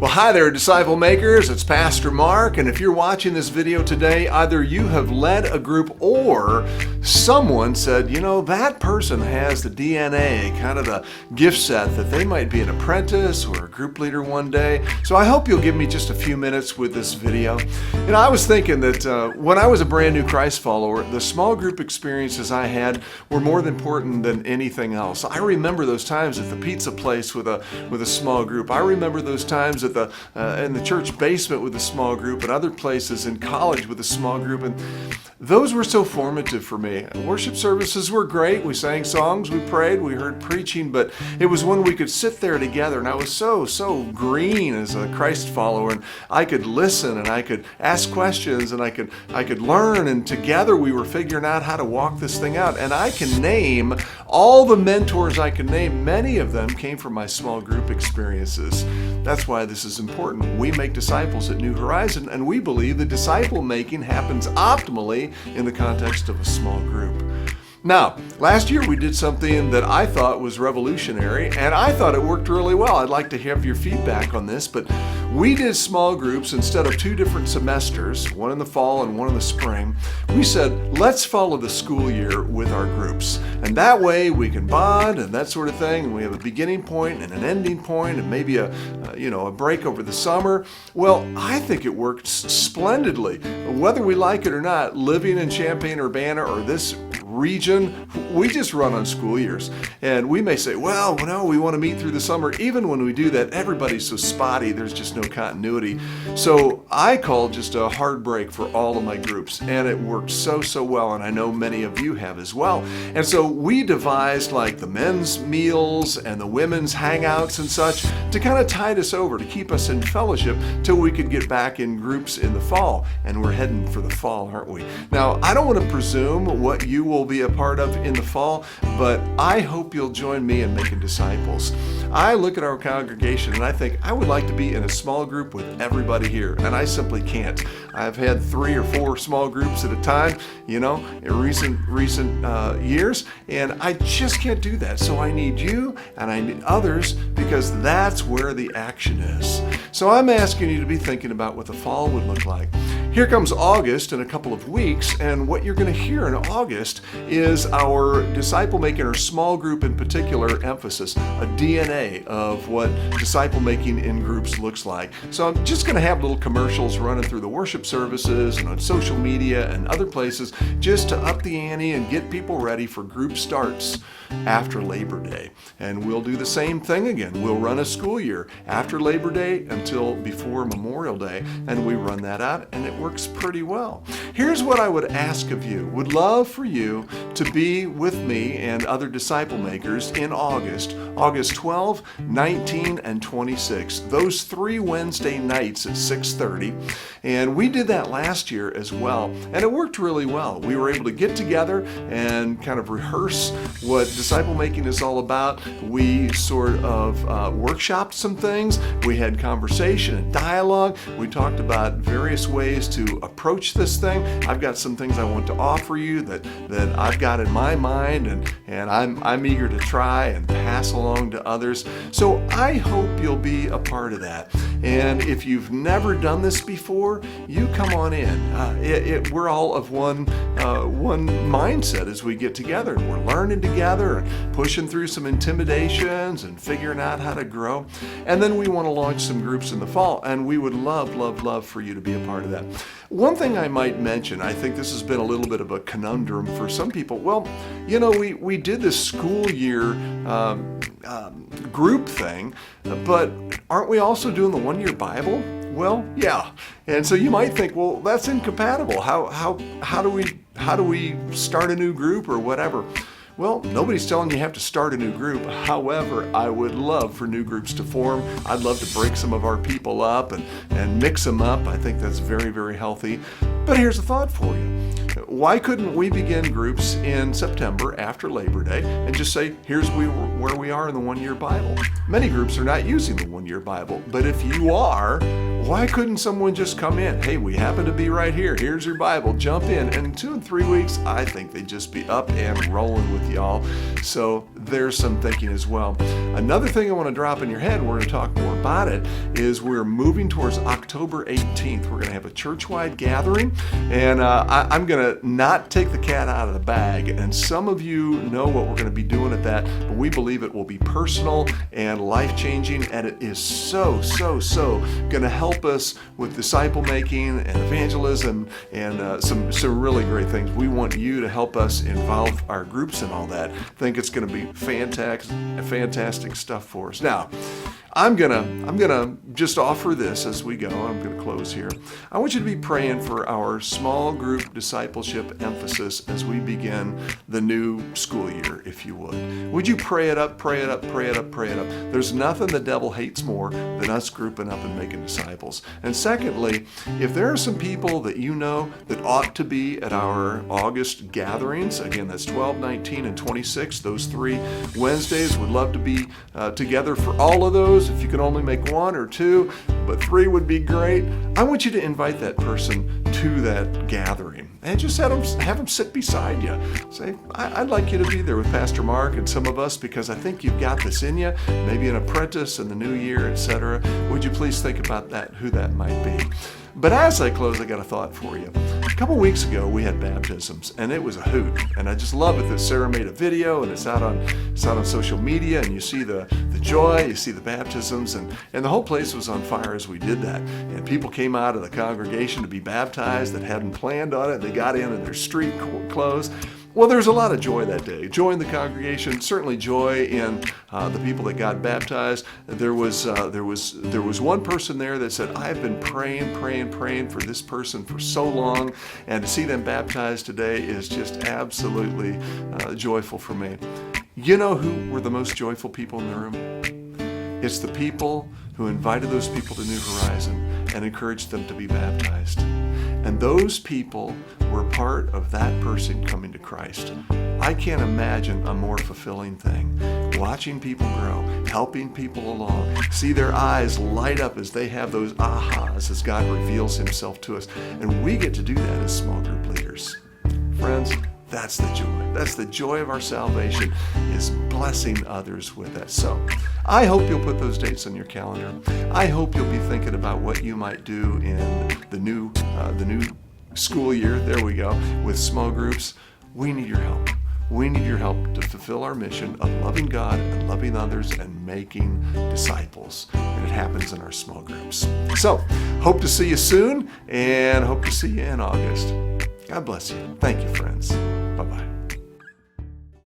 Well, hi there, disciple makers. It's Pastor Mark, and if you're watching this video today, either you have led a group or someone said, you know, that person has the DNA, kind of the gift set that they might be an apprentice or a group leader one day. So I hope you'll give me just a few minutes with this video. And I was thinking that when I was a brand new Christ follower, the small group experiences I had were more important than anything else. I remember those times at the pizza place with a small group. I remember those times at in the church basement with a small group, and other places in college with a small group, and those were so formative for me. Worship services were great. We sang songs, we prayed, we heard preaching, but it was when we could sit there together, and I was so green as a Christ follower, and I could listen, and I could ask questions, and I could learn, and together we were figuring out how to walk this thing out. And I can name all the mentors I can name. Many of them came from my small group experiences. That's why this is important. We make disciples at New Horizon, and we believe that disciple making happens optimally in the context of a small group. Now, last year we did something that I thought was revolutionary, and I thought it worked really well. I'd like to have your feedback on this, but we did small groups instead of two different semesters, one in the fall and one in the spring. We said, let's follow the school year with our groups, and that way we can bond and that sort of thing, and we have a beginning point and an ending point and maybe a break over the summer. Well, I think it worked splendidly. Whether we like it or not, living in Champaign-Urbana or this region, we just run on school years. And we may say, well, no, we want to meet through the summer. Even when we do that, everybody's so spotty, there's just no continuity. So I called just a hard break for all of my groups, and it worked so well, and I know many of you have as well. And so we devised like the men's meals and the women's hangouts and such to kind of tide us over, to keep us in fellowship till we could get back in groups in the fall. And we're heading for the fall, aren't we? Now, I don't want to presume what you will be a part of in the fall, but I hope you'll join me in making disciples. I look at our congregation and I think I would like to be in a small group with everybody here, and I simply can't. I've had 3 or 4 small groups at a time, in recent years, and I just can't do that. So I need you and I need others, because that's where the action is. So I'm asking you to be thinking about what the fall would look like. Here comes August in a couple of weeks, and what you're going to hear in August is our disciple making, or small group in particular, emphasis, a DNA of what disciple making in groups looks like. So I'm just going to have little commercials running through the worship services and on social media and other places, just to up the ante and get people ready for group starts after Labor Day. And we'll do the same thing again. We'll run a school year after Labor Day until before Memorial Day, and we run that out, and it works pretty well. Here's what I would ask of you. Would love for you to be with me and other disciple makers in August 12, 19, and 26. Those 3 Wednesday nights at 6:30. And we did that last year as well, and it worked really well. We were able to get together and kind of rehearse what disciple making is all about. We sort of workshopped some things. We had conversation and dialogue. We talked about various ways to approach this thing. I've got some things I want to offer you that I've got in my mind, and I'm eager to try and pass along to others. So I hope you'll be a part of that. And if you've never done this before, you come on in. We're all of one mindset as we get together, and we're learning together and pushing through some intimidations and figuring out how to grow. And then we want to launch some groups in the fall, and we would love for you to be a part of that. One thing I might mention, I think this has been a little bit of a conundrum for some people. Well, we did this school year group thing, but aren't we also doing the one-year Bible? Well, yeah. And so you might think, well, that's incompatible. How do we start a new group or whatever? Well, nobody's telling you have to start a new group. However, I would love for new groups to form. I'd love to break some of our people up and mix them up. I think that's very healthy. But here's a thought for you. why couldn't we begin groups in September after Labor Day and just say, here's where we are in the one-year Bible? Many groups are not using the one-year Bible, but if you are, why couldn't someone just come in? Hey, we happen to be right here. Here's your Bible. Jump in. And in 2 and 3 weeks, I think they'd just be up and rolling with y'all. So there's some thinking as well. Another thing I want to drop in your head, we're going to talk more about it, is we're moving towards October 18th. We're going to have a church-wide gathering, and I'm going to not take the cat out of the bag. And some of you know what we're going to be doing at that, but we believe it will be personal and life-changing, and it is so going to help us with disciple making and evangelism and some really great things. We want you to help us involve our groups and all that. I think it's going to be fantastic stuff for us. Now, I'm gonna just offer this as we go. I'm gonna close here. I want you to be praying for our small group discipleship emphasis as we begin the new school year, if you would. Would you pray it up, pray it up, pray it up, pray it up? There's nothing the devil hates more than us grouping up and making disciples. And secondly, if there are some people that you know that ought to be at our August gatherings, again, that's 12, 19, and 26, those 3 Wednesdays, would love to be together for all of those. If you can only make 1 or 2, but 3 would be great. I want you to invite that person to that gathering and just have them sit beside you. Say, I'd like you to be there with Pastor Mark and some of us because I think you've got this in you, maybe an apprentice in the new year, etc. Would you please think about that, who that might be? But as I close, I got a thought for you. A couple weeks ago, we had baptisms, and it was a hoot. And I just love it that Sarah made a video, and it's out on social media, and you see the joy, you see the baptisms, and the whole place was on fire as we did that. And people came out of the congregation to be baptized that hadn't planned on it. They got in their street clothes. Well, there was a lot of joy that day. Joy in the congregation, certainly joy in the people that got baptized. There was one person there that said, I've been praying for this person for so long, and to see them baptized today is just absolutely joyful for me. You know who were the most joyful people in the room? It's the people who invited those people to New Horizon and encouraged them to be baptized. And those people were part of that person coming to Christ. I can't imagine a more fulfilling thing. Watching people grow, helping people along, see their eyes light up as they have those ahas as God reveals himself to us. And we get to do that as small group leaders. Friends, that's the joy. That's the joy of our salvation, is blessing others with that. So I hope you'll put those dates on your calendar. I hope you'll be thinking about what you might do in the new school year. There we go. With small groups, we need your help. We need your help to fulfill our mission of loving God and loving others and making disciples. And it happens in our small groups. So hope to see you soon, and hope to see you in August. God bless you. Thank you, friends.